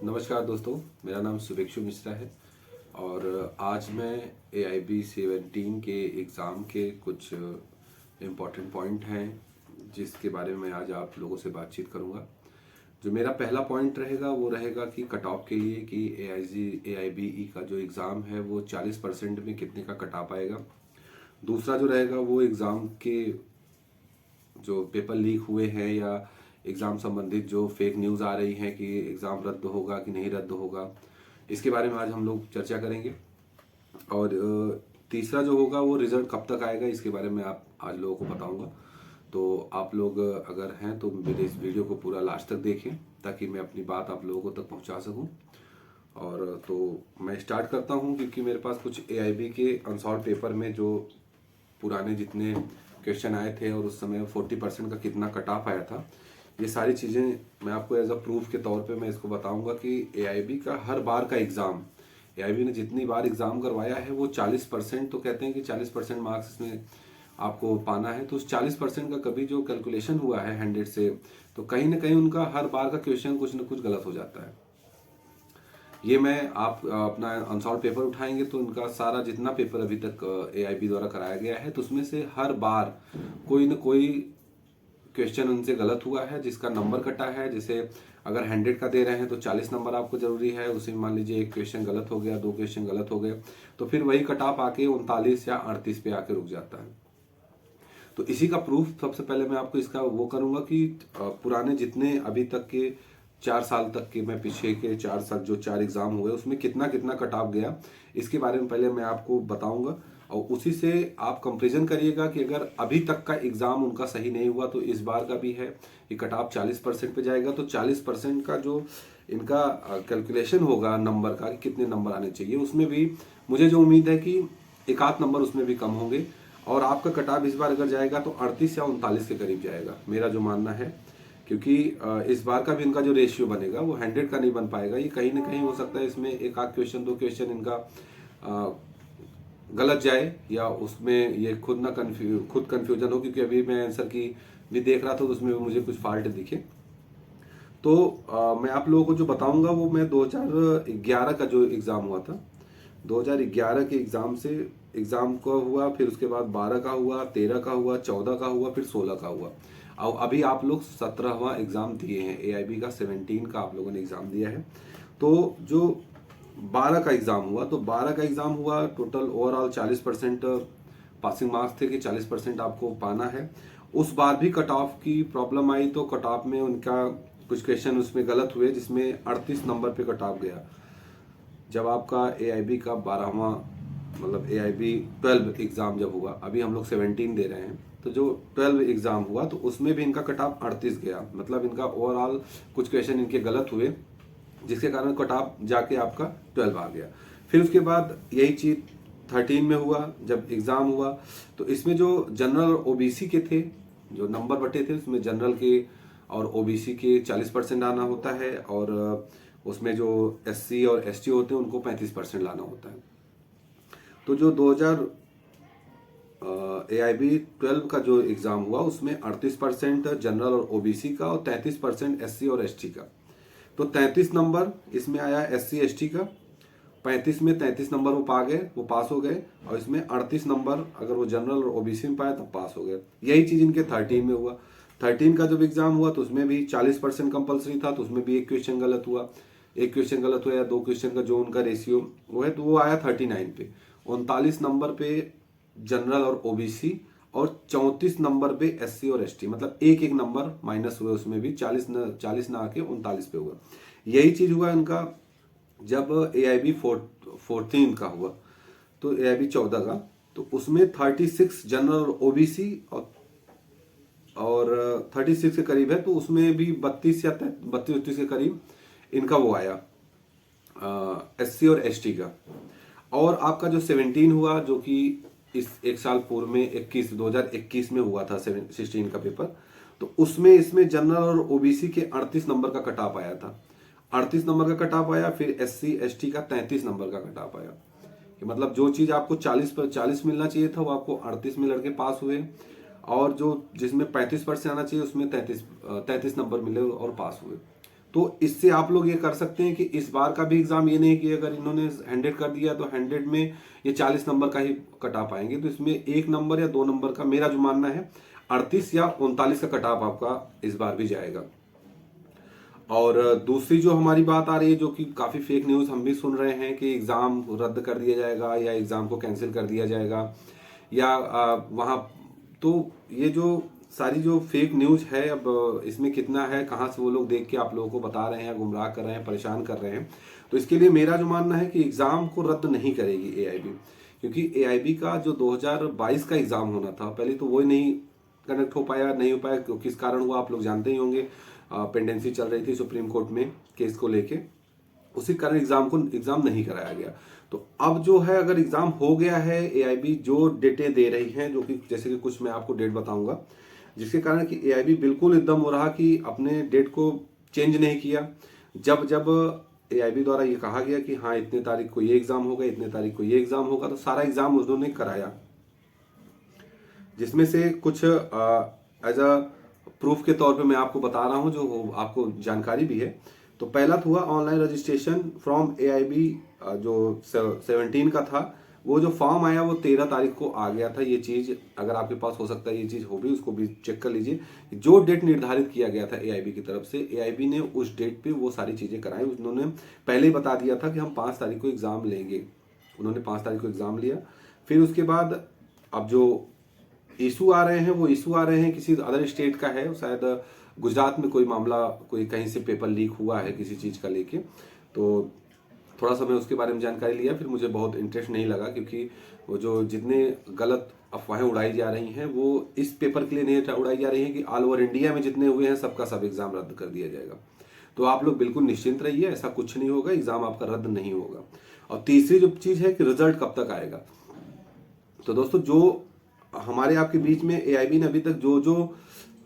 नमस्कार दोस्तों, मेरा नाम शुभेक्षु मिश्रा है और आज मैं AIB 17 के एग्ज़ाम के कुछ इम्पॉर्टेंट पॉइंट हैं जिसके बारे में आज आप लोगों से बातचीत करूंगा। जो मेरा पहला पॉइंट रहेगा वो रहेगा कि कट ऑफ के लिए कि AIBE का जो एग्ज़ाम है वो 40% में कितने का कट ऑफ आएगा। दूसरा जो रहेगा वो एग्ज़ाम के जो पेपर लीक हुए हैं या एग्ज़ाम संबंधित जो फेक न्यूज़ आ रही हैं कि एग्ज़ाम रद्द होगा कि नहीं रद्द होगा, इसके बारे में आज हम लोग चर्चा करेंगे। और तीसरा जो होगा वो रिज़ल्ट कब तक आएगा, इसके बारे में आप आज लोगों को बताऊंगा। तो आप लोग अगर हैं तो मेरे इस वीडियो को पूरा लास्ट तक देखें ताकि मैं अपनी बात आप लोगों तक पहुंचा सकूं। और तो मैं स्टार्ट करता हूं क्योंकि मेरे पास कुछ AIB के अनसॉल्व पेपर में जो पुराने जितने क्वेश्चन आए थे और उस समय 40% का कितना कट ऑफ आया था, ये सारी चीज़ें मैं आपको एज अ प्रूफ के तौर पे मैं इसको बताऊंगा कि AIB का हर बार का एग्ज़ाम, AIB ने जितनी बार एग्ज़ाम करवाया है वो 40%, तो कहते हैं कि 40% मार्क्स इसमें आपको पाना है। तो उस 40% का कभी जो कैलकुलेशन हुआ है 100 से, तो कहीं ना कहीं उनका हर बार का क्वेश्चन कुछ ना कुछ गलत हो जाता है। ये मैं आप अपना अनसॉल्व पेपर उठाएंगे तो उनका सारा जितना पेपर अभी तक AIB द्वारा कराया गया है, तो उसमें से हर बार कोई न कोई क्वेश्चन उनसे गलत हुआ है जिसका नंबर कटा है। जैसे अगर 100 का दे रहे हैं तो 40 नंबर आपको जरूरी है, उसी में मान लीजिए एक क्वेश्चन गलत हो गया, दो क्वेश्चन गलत हो गए, तो फिर वही कट ऑफ आके 39 या 38 पे आके रुक जाता है। तो इसी का प्रूफ सबसे पहले मैं आपको इसका वो करूंगा कि पुराने जितने अभी तक के 4 साल तक के, मैं पीछे के 4 साल जो 4 एग्जाम हुए उसमें कितना कितना कट ऑफ गया, इसके बारे में पहले मैं आपको बताऊंगा। और उसी से आप कंपेरिजन करिएगा कि अगर अभी तक का एग्जाम उनका सही नहीं हुआ तो इस बार का भी है कि कट ऑफ 40% पे जाएगा। तो 40% का जो इनका कैलकुलेशन होगा नंबर का कि कितने नंबर आने चाहिए, उसमें भी मुझे जो उम्मीद है कि एक आध नंबर उसमें भी कम होंगे और आपका कट ऑफ इस बार अगर जाएगा तो 38 या 39 के करीब जाएगा, मेरा जो मानना है। क्योंकि इस बार का भी इनका जो रेशियो बनेगा वो 100 का नहीं बन पाएगा। ये कहीं ना कहीं हो सकता है इसमें एक आध क्वेश्चन दो क्वेश्चन इनका गलत जाए या उसमें ये खुद कंफ्यूजन हो, क्योंकि अभी मैं आंसर की भी देख रहा था तो उसमें मुझे कुछ फॉल्ट दिखे। तो मैं आप लोगों को जो बताऊंगा वो मैं 2011 का जो एग्ज़ाम हुआ था, 2011 के एग्ज़ाम का हुआ, फिर उसके बाद 12 का हुआ, 13 का हुआ, 14 का हुआ, फिर 16 का हुआ। अब अभी आप लोग 17वां एग्ज़ाम दिए हैं, AIB का 17 का आप लोगों ने एग्ज़ाम दिया है। तो जो 12 का एग्ज़ाम हुआ, तो 12 का एग्ज़ाम हुआ, टोटल ओवरऑल 40% पासिंग मार्क्स थे कि 40% आपको पाना है। उस बार भी कट ऑफ की प्रॉब्लम आई, तो कट ऑफ में उनका कुछ क्वेश्चन उसमें गलत हुए जिसमें 38 नंबर पे कट ऑफ गया। जब आपका AIB का 12वां मतलब AIB 12 एग्ज़ाम जब हुआ, अभी हम लोग 17 दे रहे हैं, तो जो 12 एग्ज़ाम हुआ तो उसमें भी इनका कट ऑफ 38 गया। मतलब इनका ओवरऑल कुछ क्वेश्चन इनके गलत हुए जिसके कारण कट ऑफ जाके आपका 12 आ गया। फिर उसके बाद यही चीज़ 13 में हुआ जब एग्ज़ाम हुआ, तो इसमें जो जनरल और OBC के थे, जो नंबर बटे थे उसमें जनरल के और OBC के 40% आना होता है और उसमें जो SC और ST होते हैं उनको 35% लाना होता है। तो जो 2000 AIB 12 का जो एग्ज़ाम हुआ उसमें 38% जनरल और OBC का और 33% SC और ST का। तो 33 नंबर इसमें आया SC ST का, 35 में 33 नंबर वो पास हो गए, और इसमें 38 नंबर अगर वो जनरल और OBC में पाए तब पास हो गए। यही चीज़ इनके 13 में हुआ। 13 का जब एग्ज़ाम हुआ तो उसमें भी 40% कंपलसरी था, तो उसमें भी एक क्वेश्चन गलत हुआ, या दो क्वेश्चन का जो उनका रेशियो वो है, तो वो आया 39 पे। 39 नंबर पे जनरल और OBC और 34 नंबर पे SC और ST, मतलब एक एक नंबर माइनस हुए, उसमें भी 40 ना आके 39 पे हुआ। यही चीज हुआ इनका जब AIB 14 का हुआ, तो AIB 14 का, तो उसमें 36 जनरल और OBC और 36 के करीब है, तो उसमें भी 32 के करीब इनका वो आया SC और ST का। और आपका जो 17 हुआ जो कि इस एक साल पूर्व में 2021 में हुआ था 16 का पेपर, तो उसमें इसमें जनरल और OBC के 38 नंबर का कट ऑफ आया था, 38 नंबर का कट ऑफ आया। फिर SC ST का 33 नंबर का कट ऑफ आया, कि मतलब जो चीज आपको 40 मिलना चाहिए था वो आपको 38 में लड़के पास हुए, और जो जिसमें 35% आना चाहिए उसमें 33 नंबर मिले और पास हुए। तो इससे आप लोग ये कर सकते हैं कि इस बार का भी एग्जाम ये नहीं कि अगर इन्होंने 100 कर दिया तो 100 में ये 40 नंबर का ही कट ऑफ आएंगे, तो इसमें 1 नंबर या 2 नंबर का, मेरा जो मानना है 38 या 39 का कट ऑफ आपका इस बार भी जाएगा। और दूसरी जो हमारी बात आ रही है, जो कि काफ़ी फेक न्यूज़ हम भी सुन रहे हैं कि एग्ज़ाम रद्द कर दिया जाएगा या एग्ज़ाम को कैंसिल कर दिया जाएगा या वहाँ, तो ये जो सारी जो फेक न्यूज़ है, अब इसमें कितना है, कहाँ से वो लोग देख के आप लोगों को बता रहे हैं, गुमराह कर रहे हैं, परेशान कर रहे हैं। तो इसके लिए मेरा जो मानना है कि एग्ज़ाम को रद्द नहीं करेगी एआईबी, क्योंकि एआईबी का जो 2022 का एग्ज़ाम होना था, पहले तो वो नहीं कनेक्ट हो पाया, नहीं हो पाया, क्योंकि किस कारण हुआ आप लोग जानते ही होंगे। पेंडेंसी चल रही थी सुप्रीम कोर्ट में केस को लेके, उसी कारण एग्जाम नहीं कराया गया। तो अब जो है, अगर एग्जाम हो गया है, एआईबी जो डेटें दे रही हैं, जो कि जैसे कि कुछ मैं आपको डेट बताऊंगा, जिसके कारण कि एआईबी बिल्कुल एकदम हो रहा कि अपने डेट को चेंज नहीं किया। जब जब एआईबी द्वारा ये कहा गया कि हाँ इतने तारीख को ये एग्जाम होगा, इतने तारीख को ये एग्जाम होगा, तो सारा एग्जाम उन्होंने कराया, जिसमें से कुछ एज अ प्रूफ के तौर पे मैं आपको बता रहा हूं, जो आपको जानकारी भी है। तो पहला तो हुआ ऑनलाइन रजिस्ट्रेशन फ्रॉम एआईबी, जो 17 का था, वो जो फॉर्म आया वो 13 तारीख को आ गया था। ये चीज अगर आपके पास हो सकता है ये चीज हो भी, उसको भी चेक कर लीजिए। जो डेट निर्धारित किया गया था एआईबी की तरफ से, एआईबी ने उस डेट पे वो सारी चीजें कराई। उन्होंने पहले ही बता दिया था कि हम 5 तारीख को एग्जाम लेंगे, उन्होंने 5 तारीख को एग्जाम लिया। फिर उसके बाद अब जो इशू आ रहे हैं, वो इशू आ रहे हैं किसी अदर स्टेट का है, शायद गुजरात में कोई मामला, कोई कहीं से पेपर लीक हुआ है किसी चीज़ का लेके। तो थोड़ा सा मैं उसके बारे में जानकारी लिया, फिर मुझे बहुत इंटरेस्ट नहीं लगा, क्योंकि वो जो जितने गलत अफवाहें उड़ाई जा रही हैं वो इस पेपर के लिए नहीं उड़ाई जा रही हैं कि ऑल ओवर इंडिया में जितने हुए हैं सबका सब एग्जाम रद्द कर दिया जाएगा। तो आप लोग बिल्कुल निश्चिंत रहिए, ऐसा कुछ नहीं होगा, एग्जाम आपका रद्द नहीं होगा। और तीसरी जो चीज़ है कि रिजल्ट कब तक आएगा। तो दोस्तों, जो हमारे आपके बीच में एआईबी ने अभी तक जो जो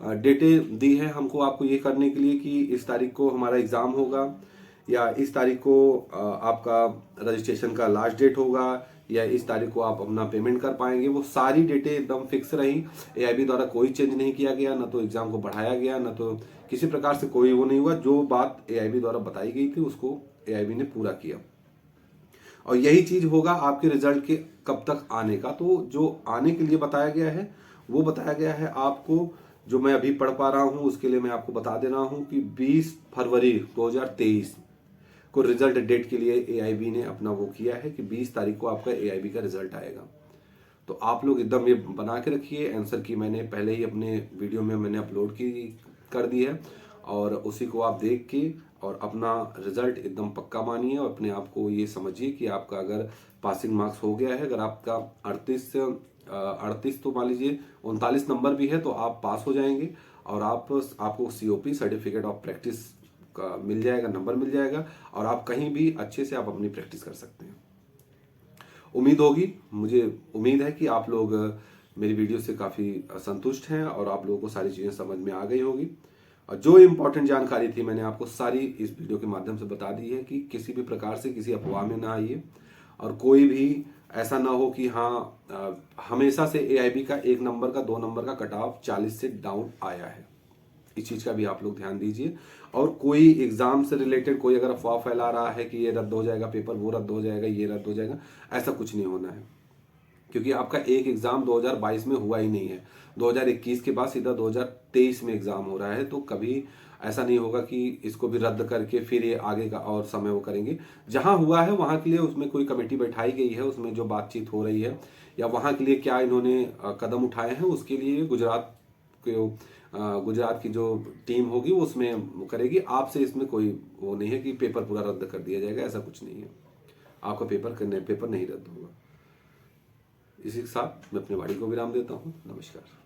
डेटें दी है हमको, आपको ये करने के लिए कि इस तारीख को हमारा एग्जाम होगा, या इस तारीख को आपका रजिस्ट्रेशन का लास्ट डेट होगा, या इस तारीख को आप अपना पेमेंट कर पाएंगे, वो सारी डेटें एकदम फिक्स रही। एआईबी द्वारा कोई चेंज नहीं किया गया, ना तो एग्जाम को बढ़ाया गया, ना तो किसी प्रकार से कोई वो नहीं हुआ। जो बात एआईबी द्वारा बताई गई थी उसको एआईबी ने पूरा किया। और यही चीज होगा आपके रिजल्ट के कब तक आने का। तो जो आने के लिए बताया गया है वो बताया गया है आपको, जो मैं अभी पढ़ पा रहा हूं उसके लिए मैं आपको बता दे रहा हूं कि 20 फरवरी 2023 को रिजल्ट डेट के लिए एआईबी ने अपना वो किया है कि 20 तारीख को आपका एआईबी का रिजल्ट आएगा। तो आप लोग एकदम ये बना के रखिए। आंसर की मैंने पहले ही अपने वीडियो में मैंने अपलोड कर दी है, और उसी को आप देख के और अपना रिजल्ट एकदम पक्का मानिए, और अपने आप को ये समझिए कि आपका अगर पासिंग मार्क्स हो गया है, अगर आपका 38 तो मान लीजिए 39 नंबर भी है, तो आप पास हो जाएंगे, और आपको सीओपी सर्टिफिकेट ऑफ प्रैक्टिस का मिल जाएगा, नंबर मिल जाएगा, और आप कहीं भी अच्छे से आप अपनी प्रैक्टिस कर सकते हैं। उम्मीद होगी, मुझे उम्मीद है कि आप लोग मेरी वीडियो से काफ़ी संतुष्ट हैं और आप लोगों को सारी चीज़ें समझ में आ गई होगी। और जो इम्पोर्टेंट जानकारी थी मैंने आपको सारी इस वीडियो के माध्यम से बता दी है कि किसी भी प्रकार से किसी अफवाह में ना आइए, और कोई भी ऐसा ना हो कि हाँ हमेशा से एआईबी का 1 नंबर का 2 नंबर का कट ऑफ 40 से डाउन आया है। इस चीज़ का भी आप लोग ध्यान दीजिए। और कोई एग्जाम से रिलेटेड कोई अगर अफवाह फैला रहा है कि ये रद्द हो जाएगा पेपर, वो रद्द हो जाएगा, ये रद्द हो जाएगा, ऐसा कुछ नहीं होना है। क्योंकि आपका एक एग्जाम 2022 में हुआ ही नहीं है, 2021 के बाद सीधा 2023 में एग्जाम हो रहा है। तो कभी ऐसा नहीं होगा कि इसको भी रद्द करके फिर ये आगे का और समय वो करेंगे। जहां हुआ है वहां के लिए उसमें कोई कमेटी बैठाई गई है, उसमें जो बातचीत हो रही है या वहां के लिए क्या इन्होंने कदम उठाए हैं, उसके लिए गुजरात की जो टीम होगी वो उसमें करेगी। आपसे इसमें कोई वो नहीं है कि पेपर पूरा रद्द कर दिया जाएगा, ऐसा कुछ नहीं है। आपका पेपर नहीं रद्द होगा। इसी के साथ मैं अपने वाणी को विराम देता हूँ। नमस्कार।